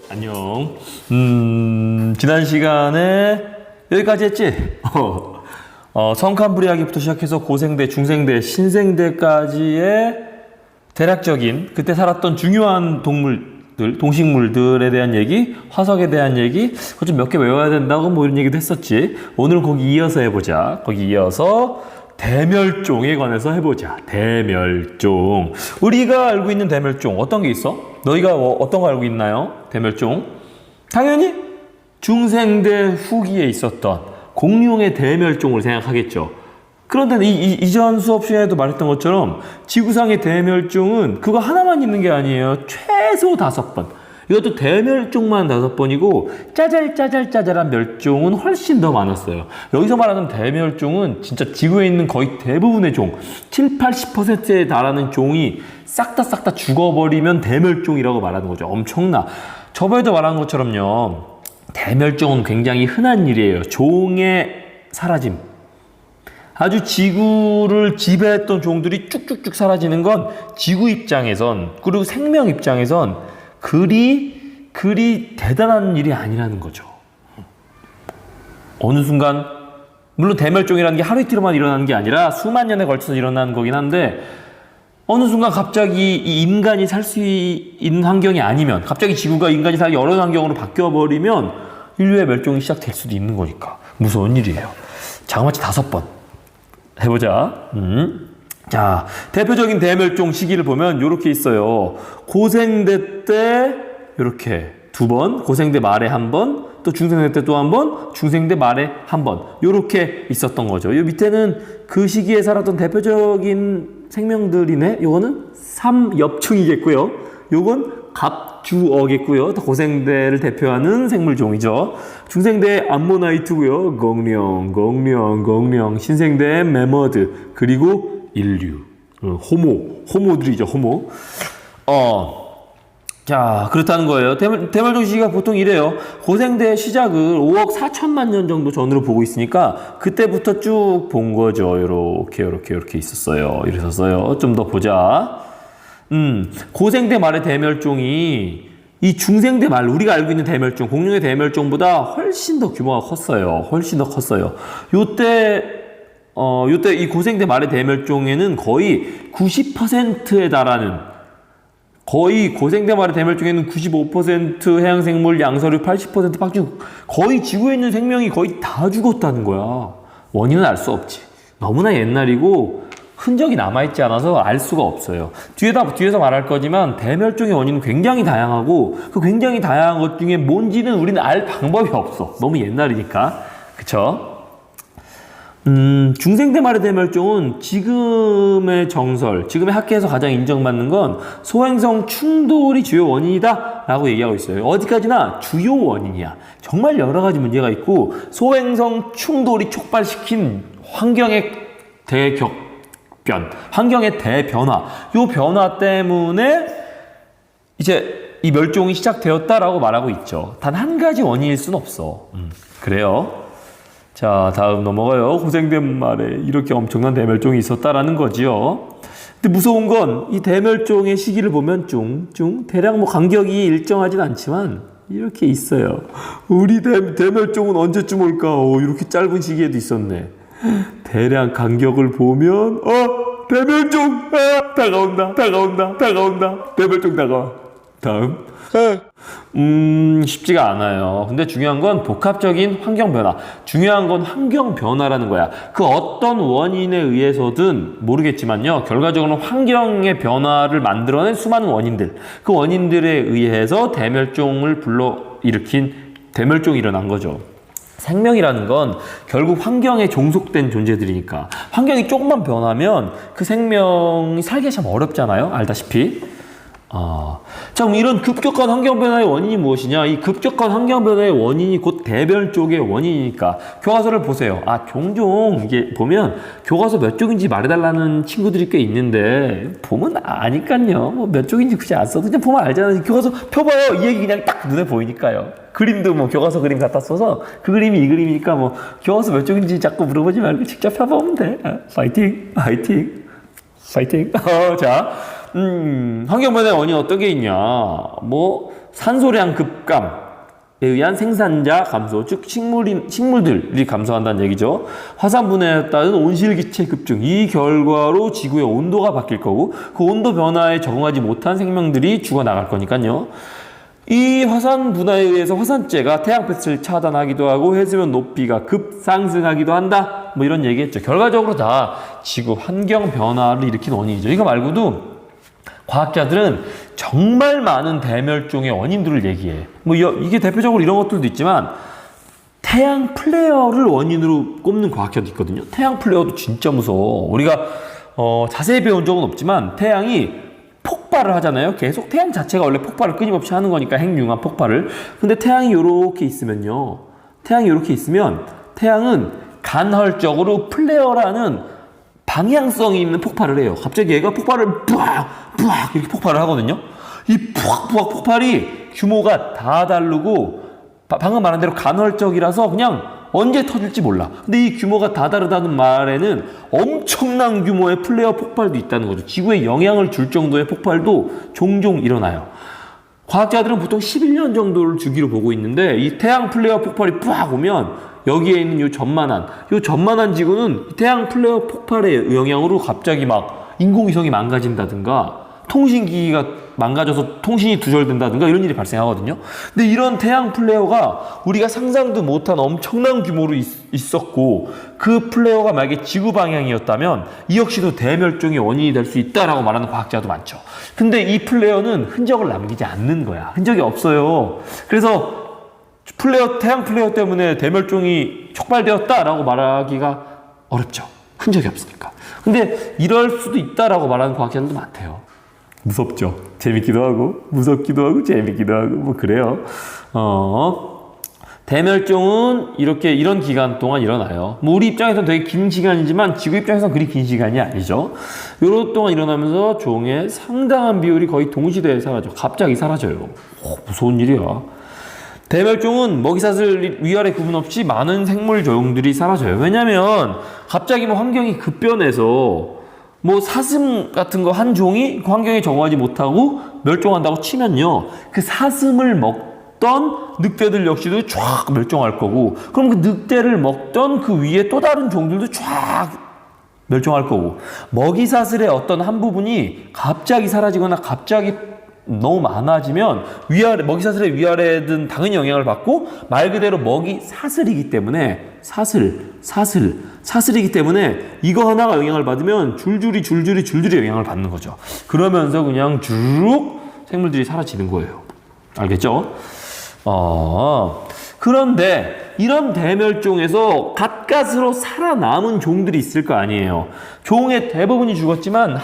안녕. 지난 시간에 여기까지 했지? 성칸불이야기부터 시작해서 고생대, 중생대, 신생대까지의 대략적인 그때 살았던 중요한 동물들, 동식물들에 대한 얘기, 화석에 대한 얘기, 그거 좀 몇 개 외워야 된다고 뭐 이런 얘기도 했었지. 오늘은 거기 이어서 해보자. 거기 이어서 대멸종에 관해서 해보자. 대멸종. 우리가 알고 있는 대멸종 어떤 게 있어? 너희가 어떤 거 알고 있나요? 대멸종. 당연히 중생대 후기에 있었던 공룡의 대멸종을 생각하겠죠. 그런데 이전 수업 시간에도 말했던 것처럼 지구상의 대멸종은 그거 하나만 있는 게 아니에요. 최소 5번. 이것도 대멸종만 5번이고 짜잘짜잘짜잘한 멸종은 훨씬 더 많았어요. 여기서 말하는 대멸종은 진짜 지구에 있는 거의 대부분의 종, 7, 80%에 달하는 종이 싹 다 죽어버리면 대멸종이라고 말하는 거죠. 엄청나. 저번에도 말한 것처럼요. 대멸종은 굉장히 흔한 일이에요. 종의 사라짐. 아주 지구를 지배했던 종들이 쭉쭉쭉 사라지는 건 지구 입장에선, 그리고 생명 입장에선 그리 대단한 일이 아니라는 거죠. 어느 순간, 물론 대멸종이라는 게 하루 이틀만 일어나는 게 아니라 수만 년에 걸쳐서 일어나는 거긴 한데, 어느 순간 갑자기 이 인간이 살 수 있는 환경이 아니면, 갑자기 지구가 인간이 살기 어려운 환경으로 바뀌어버리면 인류의 멸종이 시작될 수도 있는 거니까. 무서운 일이에요. 자그마치 5번. 해보자. 자, 대표적인 대멸종 시기를 보면 이렇게 있어요. 고생대 때 이렇게 2번, 고생대 말에 1번, 또 중생대 때 또 1번, 중생대 말에 1번 이렇게 있었던 거죠. 이 밑에는 그 시기에 살았던 대표적인 생명들이네. 요거는 삼엽충이겠고요. 요건 갑주어겠고요. 또 고생대를 대표하는 생물종이죠. 중생대 암모나이트고요. 공룡. 신생대 매머드, 그리고 인류, 호모들이죠, 호모. 자, 그렇다는 거예요. 대멸종 시기가 보통 이래요. 고생대의 시작을 5억 4천만 년 정도 전으로 보고 있으니까 그때부터 쭉 본 거죠. 이렇게 있었어요. 이랬었어요. 좀 더 보자. 고생대 말의 대멸종이 이 중생대 말, 우리가 알고 있는 대멸종, 공룡의 대멸종보다 훨씬 더 규모가 컸어요. 요때 이 고생대 말의 대멸종에는 거의 90%에 달하는, 거의 고생대 말의 대멸종에는 95% 해양생물, 양서류 80% 팍죽, 거의 지구에 있는 생명이 거의 다 죽었다는 거야. 원인은 알 수 없지. 너무나 옛날이고 흔적이 남아있지 않아서 알 수가 없어요. 뒤에서 말할 거지만 대멸종의 원인은 굉장히 다양하고 그 굉장히 다양한 것 중에 뭔지는 우리는 알 방법이 없어. 너무 옛날이니까. 그쵸? 중생대 말의 대멸종은 지금의 정설, 지금의 학계에서 가장 인정받는 건 소행성 충돌이 주요 원인이다 라고 얘기하고 있어요. 어디까지나 주요 원인이야. 정말 여러 가지 문제가 있고 소행성 충돌이 촉발시킨 환경의 환경의 대변화, 이 변화 때문에 이제 이 멸종이 시작되었다라고 말하고 있죠. 단 한 가지 원인일 순 없어. 그래요. 자, 다음 넘어가요. 고생대 말에 이렇게 엄청난 대멸종이 있었다라는 거지요. 근데 무서운 건 이 대멸종의 시기를 보면 대략 뭐 간격이 일정하진 않지만 이렇게 있어요. 우리 대멸종은 언제쯤 올까? 이렇게 짧은 시기에도 있었네. 대략 간격을 보면 대멸종 다가온다. 대멸종 다가와. 다음. 쉽지가 않아요. 근데 중요한 건 복합적인 환경 변화. 중요한 건 환경 변화라는 거야. 그 어떤 원인에 의해서든 모르겠지만요. 결과적으로는 환경의 변화를 만들어낸 수많은 원인들. 그 원인들에 의해서 대멸종을 불러일으킨 대멸종이 일어난 거죠. 생명이라는 건 결국 환경에 종속된 존재들이니까 환경이 조금만 변하면 그 생명이 살기 참 어렵잖아요. 알다시피. 자, 그럼 이런 급격한 환경 변화의 원인이 무엇이냐? 이 급격한 환경 변화의 원인이 곧 대멸종의 원인이니까 교과서를 보세요. 종종 이게 보면 교과서 몇 쪽인지 말해달라는 친구들이 꽤 있는데 보면 아니까요. 뭐 몇 쪽인지 굳이 안 써도 그냥 보면 알잖아요. 교과서 펴봐요. 이 얘기 그냥 딱 눈에 보이니까요. 그림도 뭐 교과서 그림 갖다 써서 그 그림이 이 그림이니까 뭐 교과서 몇 쪽인지 자꾸 물어보지 말고 직접 펴보면 돼. 파이팅. 자, 환경 변화의 원인 어떤 게 있냐? 뭐 산소량 급감에 의한 생산자 감소, 즉 식물들이 감소한다는 얘기죠. 화산 분해에 따른 온실기체 급증, 이 결과로 지구의 온도가 바뀔 거고 그 온도 변화에 적응하지 못한 생명들이 죽어나갈 거니까요. 이 화산 분화에 의해서 화산재가 태양빛을 차단하기도 하고 해수면 높이가 급상승하기도 한다. 뭐 이런 얘기했죠. 결과적으로 다 지구 환경 변화를 일으킨 원인이죠. 이거 말고도 과학자들은 정말 많은 대멸종의 원인들을 얘기해. 뭐 이게 대표적으로 이런 것들도 있지만 태양 플레어를 원인으로 꼽는 과학자도 있거든요. 태양 플레어도 진짜 무서워. 우리가 자세히 배운 적은 없지만 태양이 폭발을 하잖아요. 계속 태양 자체가 원래 폭발을 끊임없이 하는 거니까 핵융합 폭발을. 근데 태양이 이렇게 있으면요. 태양이 이렇게 있으면 태양은 간헐적으로 플레어라는 방향성이 있는 폭발을 해요. 갑자기 얘가 폭발을 뿌악 이렇게 폭발을 하거든요. 이 뿌악 폭발이 규모가 다 다르고 방금 말한 대로 간헐적이라서 그냥 언제 터질지 몰라. 근데 이 규모가 다 다르다는 말에는 엄청난 규모의 플레어 폭발도 있다는 거죠. 지구에 영향을 줄 정도의 폭발도 종종 일어나요. 과학자들은 보통 11년 정도를 주기로 보고 있는데 이 태양 플레어 폭발이 팍 오면 여기에 있는 요 전만한 지구는 태양 플레어 폭발의 영향으로 갑자기 막 인공위성이 망가진다든가 통신기기가 망가져서 통신이 두절된다든가 이런 일이 발생하거든요. 근데 이런 태양 플레어가 우리가 상상도 못한 엄청난 규모로 있었고 그 플레어가 만약에 지구 방향이었다면 이 역시도 대멸종의 원인이 될 수 있다라고 말하는 과학자도 많죠. 근데 이 플레어는 흔적을 남기지 않는 거야. 흔적이 없어요. 그래서 태양 플레어 때문에 대멸종이 촉발되었다라고 말하기가 어렵죠. 흔적이 없으니까. 근데 이럴 수도 있다라고 말하는 과학자들도 많대요. 무섭죠. 재밌기도 하고 무섭기도 하고 재밌기도 하고 뭐 그래요. 대멸종은 이런 기간 동안 일어나요. 뭐 우리 입장에서는 되게 긴 시간이지만 지구 입장에서는 그리 긴 시간이 아니죠. 요런 동안 일어나면서 종의 상당한 비율이 거의 동시대에 사라져. 갑자기 사라져요. 무서운 일이야. 대멸종은 먹이사슬 위아래 구분 없이 많은 생물 종들이 사라져요. 왜냐면 갑자기 뭐 환경이 급변해서 뭐 사슴 같은 거 한 종이 그 환경에 적응하지 못하고 멸종한다고 치면요. 그 사슴을 먹던 늑대들 역시도 쫙 멸종할 거고 그럼 그 늑대를 먹던 그 위에 또 다른 종들도 쫙 멸종할 거고 먹이사슬의 어떤 한 부분이 갑자기 사라지거나 갑자기 너무 많아지면 먹이사슬의 위아래든 당연히 영향을 받고 말 그대로 먹이사슬이기 때문에 사슬이기 때문에 이거 하나가 영향을 받으면 줄줄이 영향을 받는 거죠. 그러면서 그냥 쭉 생물들이 사라지는 거예요. 알겠죠? 그런데 이런 대멸종에서 가까스로 살아남은 종들이 있을 거 아니에요. 종의 대부분이 죽었지만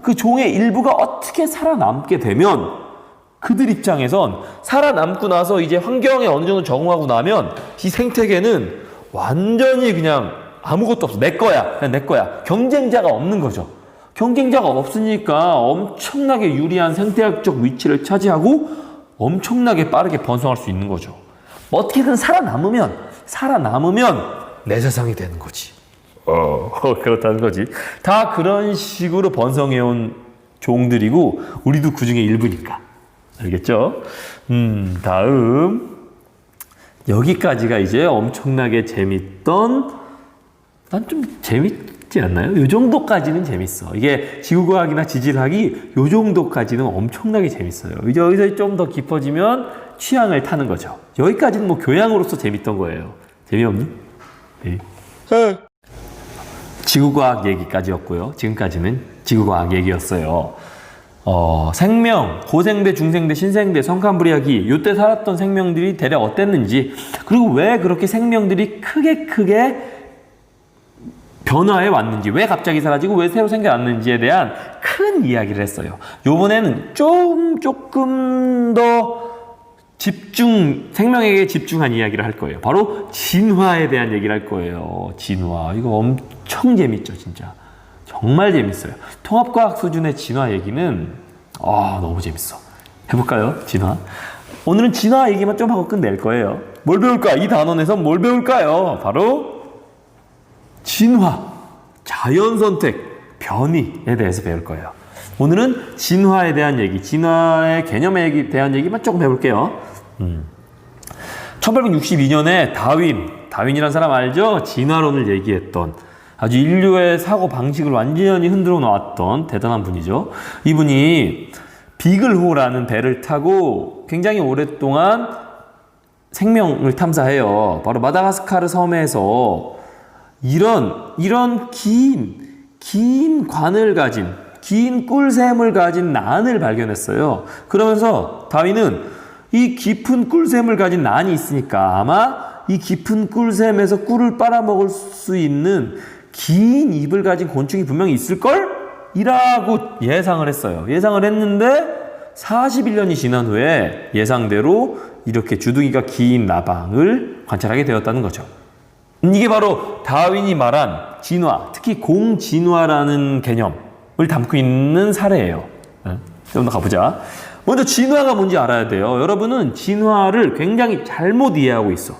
그 종의 일부가 어떻게 살아남게 되면 그들 입장에선 살아남고 나서 이제 환경에 어느 정도 적응하고 나면 이 생태계는 완전히 그냥 아무것도 없어. 내 거야. 그냥 내 거야. 경쟁자가 없는 거죠. 경쟁자가 없으니까 엄청나게 유리한 생태학적 위치를 차지하고 엄청나게 빠르게 번성할 수 있는 거죠. 어떻게든 살아남으면 내 세상이 되는 거지. 그렇다는 거지. 다 그런 식으로 번성해온 종들이고 우리도 그 중에 일부니까. 알겠죠? 다음 여기까지가 이제 엄청나게 재밌던 난 좀 재밌지 않나요? 요 정도까지는 재밌어. 이게 지구과학이나 지질학이 요 정도까지는 엄청나게 재밌어요. 이제 여기서 좀 더 깊어지면 취향을 타는 거죠. 여기까지는 뭐 교양으로서 재밌던 거예요. 재미없니? 네. 지구과학 얘기까지였고요. 지금까지는 지구과학 얘기였어요. 생명, 고생대, 중생대, 신생대, 성칸브리아기 요때 살았던 생명들이 대략 어땠는지 그리고 왜 그렇게 생명들이 크게 변화해 왔는지 왜 갑자기 사라지고 왜 새로 생겨났는지에 대한 큰 이야기를 했어요. 요번에는 조금 더 생명에게 집중한 이야기를 할 거예요. 바로 진화에 대한 얘기를 할 거예요. 진화. 이거 엄청 재밌죠, 진짜. 정말 재밌어요. 통합과학 수준의 진화 얘기는 너무 재밌어. 해볼까요? 진화. 오늘은 진화 얘기만 좀 하고 끝낼 거예요. 뭘 배울까? 이 단원에서 뭘 배울까요? 바로 진화, 자연선택, 변이에 대해서 배울 거예요. 오늘은 진화에 대한 얘기, 진화의 개념에 대한 얘기만 조금 해볼게요. 1862년에 다윈이라는 사람 알죠? 진화론을 얘기했던 아주 인류의 사고 방식을 완전히 흔들어 놓았던 대단한 분이죠. 이분이 비글호라는 배를 타고 굉장히 오랫동안 생명을 탐사해요. 바로 마다가스카르 섬에서 이런 긴 관을 가진, 긴 꿀샘을 가진 난을 발견했어요. 그러면서 다윈은 이 깊은 꿀샘을 가진 난이 있으니까 아마 이 깊은 꿀샘에서 꿀을 빨아먹을 수 있는 긴 입을 가진 곤충이 분명히 있을걸? 이라고 예상을 했어요. 예상을 했는데 41년이 지난 후에 예상대로 이렇게 주둥이가 긴 나방을 관찰하게 되었다는 거죠. 이게 바로 다윈이 말한 진화, 특히 공진화라는 개념을 담고 있는 사례예요. 좀 더 가보자. 먼저 진화가 뭔지 알아야 돼요. 여러분은 진화를 굉장히 잘못 이해하고 있어.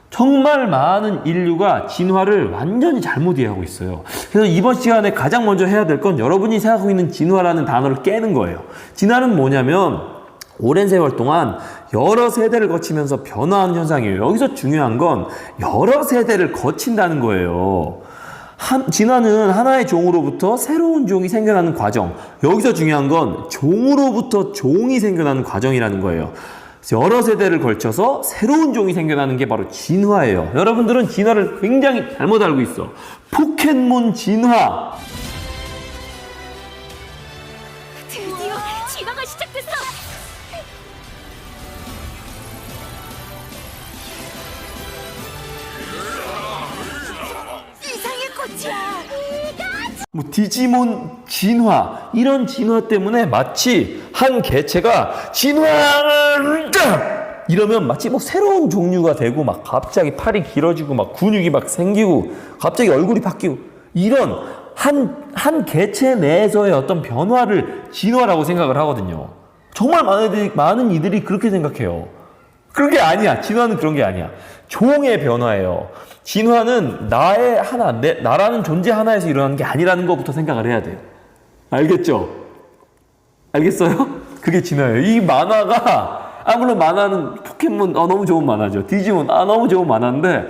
정말 많은 인류가 진화를 완전히 잘못 이해하고 있어요. 그래서 이번 시간에 가장 먼저 해야 될 건 여러분이 생각하고 있는 진화라는 단어를 깨는 거예요. 진화는 뭐냐면 오랜 세월 동안 여러 세대를 거치면서 변화하는 현상이에요. 여기서 중요한 건 여러 세대를 거친다는 거예요. 진화는 하나의 종으로부터 새로운 종이 생겨나는 과정. 여기서 중요한 건 종으로부터 종이 생겨나는 과정이라는 거예요. 여러 세대를 걸쳐서 새로운 종이 생겨나는 게 바로 진화예요. 여러분들은 진화를 굉장히 잘못 알고 있어. 포켓몬 진화. 드디어 진화가 시작됐어. 이상의 꽃이야. 뭐 디지몬 진화, 이런 진화 때문에 마치 한 개체가 진화를 이러면 마치 뭐 새로운 종류가 되고 막 갑자기 팔이 길어지고 막 근육이 막 생기고 갑자기 얼굴이 바뀌고 이런 한 개체 내에서의 어떤 변화를 진화라고 생각을 하거든요. 정말 많은 이들이 그렇게 생각해요. 그런 게 아니야. 진화는 그런 게 아니야. 종의 변화예요. 진화는 나라는 존재 하나에서 일어나는 게 아니라는 것부터 생각을 해야 돼요. 알겠죠? 알겠어요? 그게 진화예요. 이 만화가, 물론 만화는 포켓몬, 너무 좋은 만화죠. 디지몬, 너무 좋은 만화인데,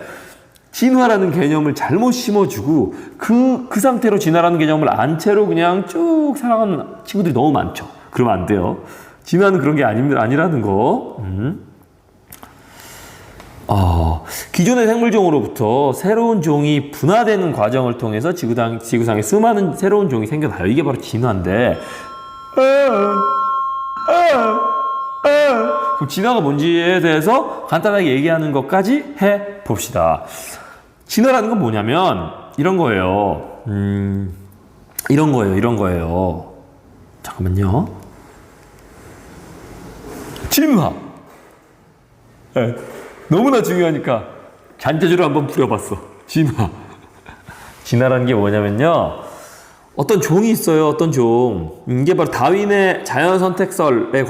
진화라는 개념을 잘못 심어주고, 그 상태로 진화라는 개념을 안 채로 그냥 쭉 살아가는 친구들이 너무 많죠. 그러면 안 돼요. 진화는 그런 게 아니라는 거. 기존의 생물종으로부터 새로운 종이 분화되는 과정을 통해서 지구상에 수많은 새로운 종이 생겨나요. 이게 바로 진화인데, 그럼 진화가 뭔지에 대해서 간단하게 얘기하는 것까지 해 봅시다. 진화라는 건 뭐냐면 이런 거예요. 이런 거예요. 잠깐만요. 진화. 네. 너무나 중요하니까 잔재주로 한번 부려봤어. 진화라는 게 뭐냐면요. 어떤 종이 있어요. 어떤 종. 이게 바로 다윈의 자연선택설에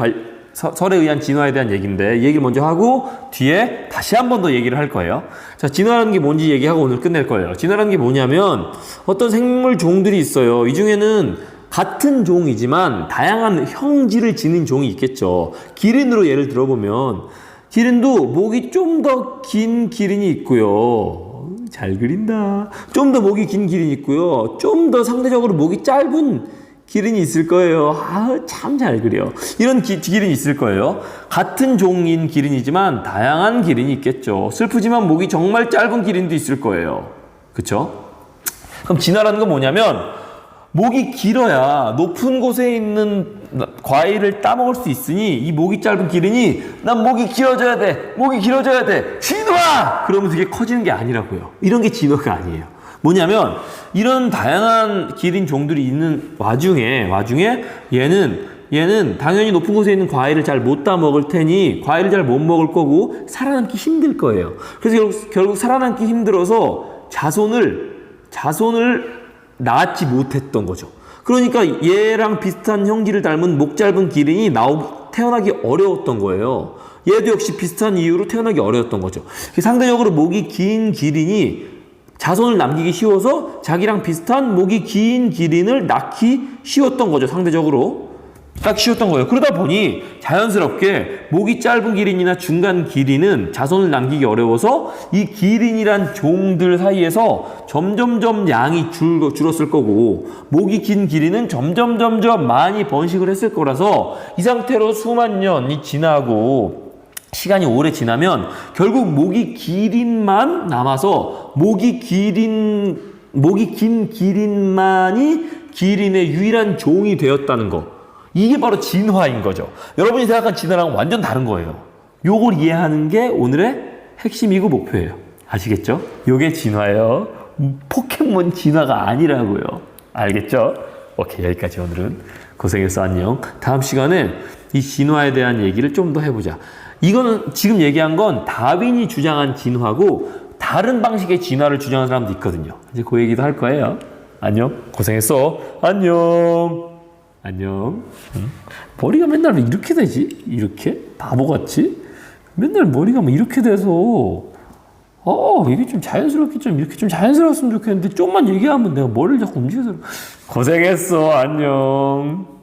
설에 의한 진화에 대한 얘기인데 이 얘기를 먼저 하고 뒤에 다시 한 번 더 얘기를 할 거예요. 자, 진화라는 게 뭔지 얘기하고 오늘 끝낼 거예요. 진화라는 게 뭐냐면 어떤 생물 종들이 있어요. 이 중에는 같은 종이지만 다양한 형질을 지닌 종이 있겠죠. 기린으로 예를 들어보면 기린도 목이 좀 더 긴 기린이 있고요. 잘 그린다. 좀 더 목이 긴 기린이 있고요. 좀 더 상대적으로 목이 짧은 기린이 있을 거예요. 참 잘 그려. 이런 기린이 있을 거예요. 같은 종인 기린이지만 다양한 기린이 있겠죠. 슬프지만 목이 정말 짧은 기린도 있을 거예요. 그쵸? 그럼 진화라는 건 뭐냐면 목이 길어야 높은 곳에 있는 과일을 따먹을 수 있으니 이 목이 짧은 기린이 난 목이 길어져야 돼 진화! 그러면 되게 커지는 게 아니라고요. 이런 게 진화가 아니에요. 뭐냐면 이런 다양한 기린 종들이 있는 와중에 얘는 당연히 높은 곳에 있는 과일을 잘 못 따먹을 테니 과일을 잘 못 먹을 거고 살아남기 힘들 거예요. 그래서 결국 살아남기 힘들어서 자손을 낳지 못했던 거죠. 그러니까 얘랑 비슷한 형질을 닮은 목 짧은 기린이 태어나기 어려웠던 거예요. 얘도 역시 비슷한 이유로 태어나기 어려웠던 거죠. 상대적으로 목이 긴 기린이 자손을 남기기 쉬워서 자기랑 비슷한 목이 긴 기린을 낳기 쉬웠던 거죠. 상대적으로. 딱 쉬웠던 거예요. 그러다 보니 자연스럽게 목이 짧은 기린이나 중간 기린은 자손을 남기기 어려워서 이 기린이란 종들 사이에서 점점점 양이 줄었을 거고, 목이 긴 기린은 점점 많이 번식을 했을 거라서 이 상태로 수만 년이 지나고 시간이 오래 지나면 결국 목이 기린만 남아서 목이 긴 기린만이 기린의 유일한 종이 되었다는 거. 이게 바로 진화인 거죠. 여러분이 생각한 진화랑 완전 다른 거예요. 요걸 이해하는 게 오늘의 핵심이고 목표예요. 아시겠죠? 요게 진화예요. 포켓몬 진화가 아니라고요. 알겠죠? 오케이, 여기까지 오늘은. 고생했어, 안녕. 다음 시간에 이 진화에 대한 얘기를 좀 더 해보자. 이거는 지금 얘기한 건 다윈이 주장한 진화고 다른 방식의 진화를 주장하는 사람도 있거든요. 이제 그 얘기도 할 거예요. 안녕. 고생했어. 안녕. 안녕. 머리가 맨날 왜 이렇게 되지? 이렇게? 바보같이? 맨날 머리가 뭐 이렇게 돼서 이게 좀 자연스럽게 좀 이렇게 좀 자연스러웠으면 좋겠는데 좀만 얘기하면 내가 머리를 자꾸 움직여서 고생했어. 안녕.